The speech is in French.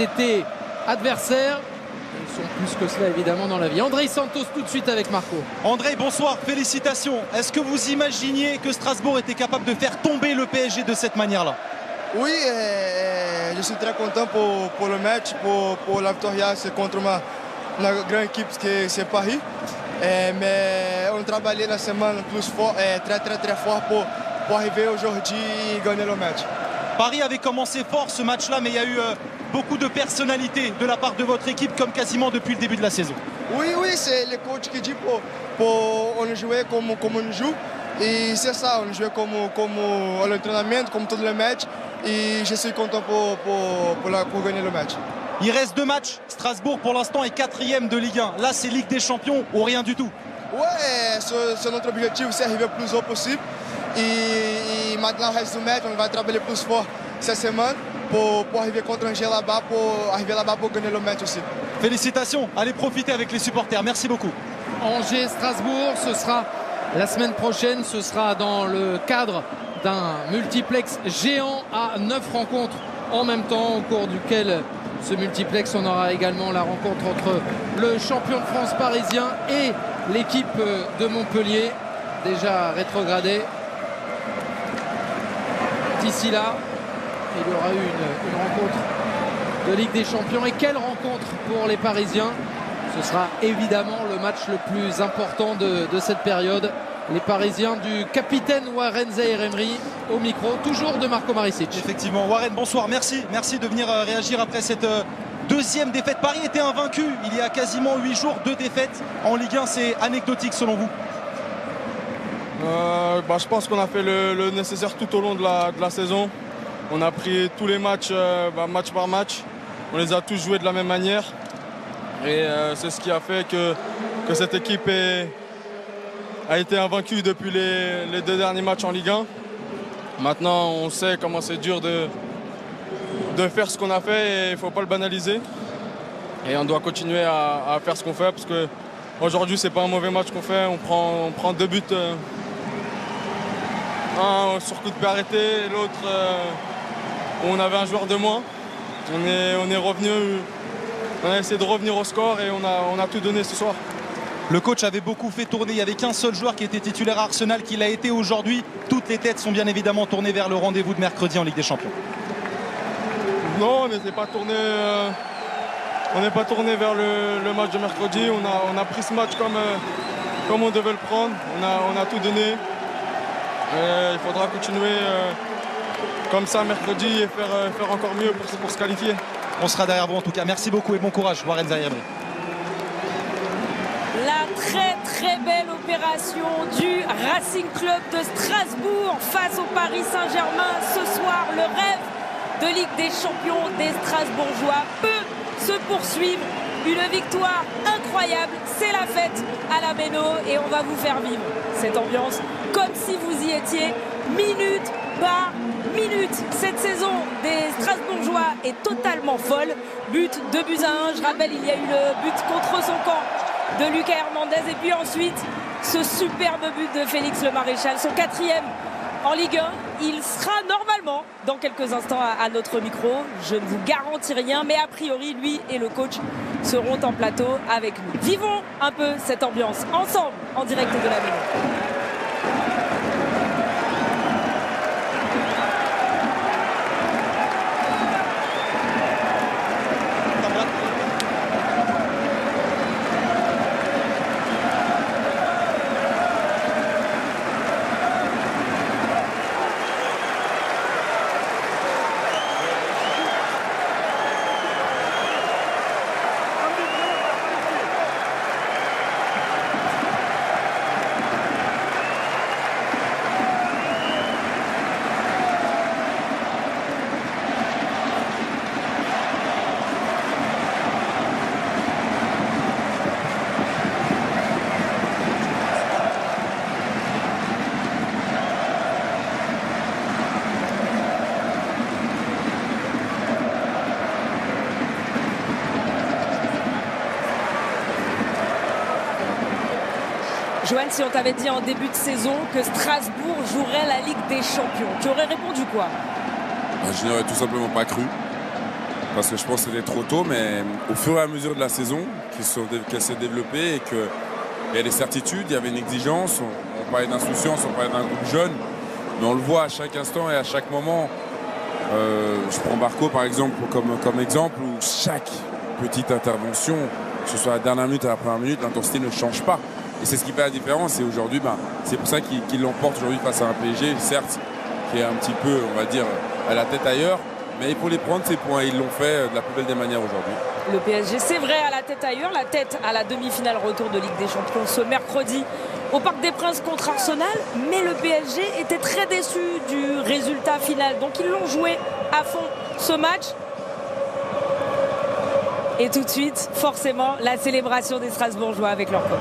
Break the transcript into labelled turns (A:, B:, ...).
A: étaient adversaires. Ils sont plus que cela évidemment dans la vie. André Santos tout de suite avec Marco.
B: André, bonsoir, félicitations. Est-ce que vous imaginiez que Strasbourg était capable de faire tomber le PSG de cette manière-là?
C: Oui, je suis très content pour le match, pour la victoire contre une grande équipe que c'est Paris. Mais on travaillait la semaine plus fort, très fort pour arriver aujourd'hui et gagner le match.
B: Paris avait commencé fort ce match-là, mais il y a eu beaucoup de personnalité de la part de votre équipe, comme quasiment depuis le début de la saison.
C: Oui, c'est le coach qui dit pour on jouer comme on joue. Et c'est ça, on joue comme l'entraînement, comme tout le match. Et je suis content pour gagner le match.
B: Il reste 2 matchs. Strasbourg, pour l'instant, est 4e de Ligue 1. Là, c'est Ligue des Champions ou rien du tout.
C: Ouais, c'est notre objectif, c'est arriver le plus haut possible. Et maintenant, le reste du match, on va travailler plus fort cette semaine pour arriver contre Angers là-bas, pour gagner le match aussi.
B: Félicitations, allez profiter avec les supporters. Merci beaucoup.
A: Angers-Strasbourg, ce sera la semaine prochaine. Ce sera dans le cadre d'un multiplex géant à 9 rencontres en même temps, au cours duquel ce multiplex, on aura également la rencontre entre le champion de France parisien et l'équipe de Montpellier, déjà rétrogradée. D'ici là, il y aura eu une rencontre de Ligue des Champions. Et quelle rencontre pour les Parisiens! Ce sera évidemment le match le plus important de cette période. Les Parisiens du capitaine Warren Zaïre-Emery au micro, toujours de Marco Maricic.
B: Effectivement, Warren, bonsoir, merci de venir réagir après cette deuxième défaite. Paris était invaincu il y a quasiment 8 jours, 2 défaites en Ligue 1, c'est anecdotique selon vous?
D: Je pense qu'on a fait le nécessaire tout au long de la saison. On a pris tous les matchs match par match. On les a tous joués de la même manière. Et c'est ce qui a fait que cette équipe a été invaincue depuis les 2 derniers matchs en Ligue 1. Maintenant, on sait comment c'est dur de faire ce qu'on a fait et il ne faut pas le banaliser. Et on doit continuer à faire ce qu'on fait parce qu'aujourd'hui, ce n'est pas un mauvais match qu'on fait. On prend 2 buts. Un sur coup de pied arrêté et l'autre où on avait un joueur de moins. On est revenu, on a essayé de revenir au score et on a tout donné ce soir.
B: Le coach avait beaucoup fait tourner, il n'y avait qu'un seul joueur qui était titulaire à Arsenal, qui l'a été aujourd'hui. Toutes les têtes sont bien évidemment tournées vers le rendez-vous de mercredi en Ligue des Champions.
D: Non, on n'est pas tourné vers le match de mercredi. On a pris ce match comme on devait le prendre. On a tout donné. Il faudra continuer comme ça mercredi et faire encore mieux pour se qualifier.
B: On sera derrière vous en tout cas. Merci beaucoup et bon courage, Warren Zaïre-Emery.
E: La très belle opération du Racing Club de Strasbourg face au Paris Saint-Germain ce soir. Le rêve de Ligue des Champions des Strasbourgeois peut se poursuivre. Une victoire incroyable, c'est la fête à la Méno et on va vous faire vivre cette ambiance comme si vous y étiez minute par minute. Cette saison des Strasbourgeois est totalement folle. But 2-1. Je rappelle, il y a eu le but contre son camp de Lucas Hernandez et puis ensuite ce superbe but de Félix Le Maréchal, son 4e en Ligue 1. Il sera normalement dans quelques instants à notre micro. Je ne vous garantis rien, mais a priori, lui et le coach seront en plateau avec nous. Vivons un peu cette ambiance ensemble en direct de la Méno. Johan, si on t'avait dit en début de saison que Strasbourg jouerait la Ligue des Champions, tu aurais répondu quoi?
F: Je n'aurais tout simplement pas cru. parce que je pense que c'était trop tôt, mais au fur et à mesure de la saison, qu'elle s'est développée et qu'il y a des certitudes, il y avait une exigence, on parlait d'insouciance, on parlait d'un groupe jeune, mais on le voit à chaque instant et à chaque moment. Je prends Barco par exemple comme exemple où chaque petite intervention, que ce soit à la dernière minute ou à la première minute, l'intensité ne change pas. Et c'est ce qui fait la différence. Et aujourd'hui, c'est pour ça qu'il l'emporte aujourd'hui face à un PSG, certes, qui est un petit peu, on va dire, à la tête ailleurs. Mais il faut les prendre ces points. Ils l'ont fait de la plus belle des manières aujourd'hui.
E: Le PSG, c'est vrai, à la tête ailleurs. La tête à la demi-finale retour de Ligue des Champions ce mercredi au Parc des Princes contre Arsenal. Mais le PSG était très déçu du résultat final. Donc ils l'ont joué à fond ce match. Et tout de suite, forcément, la célébration des Strasbourgeois avec leur coach.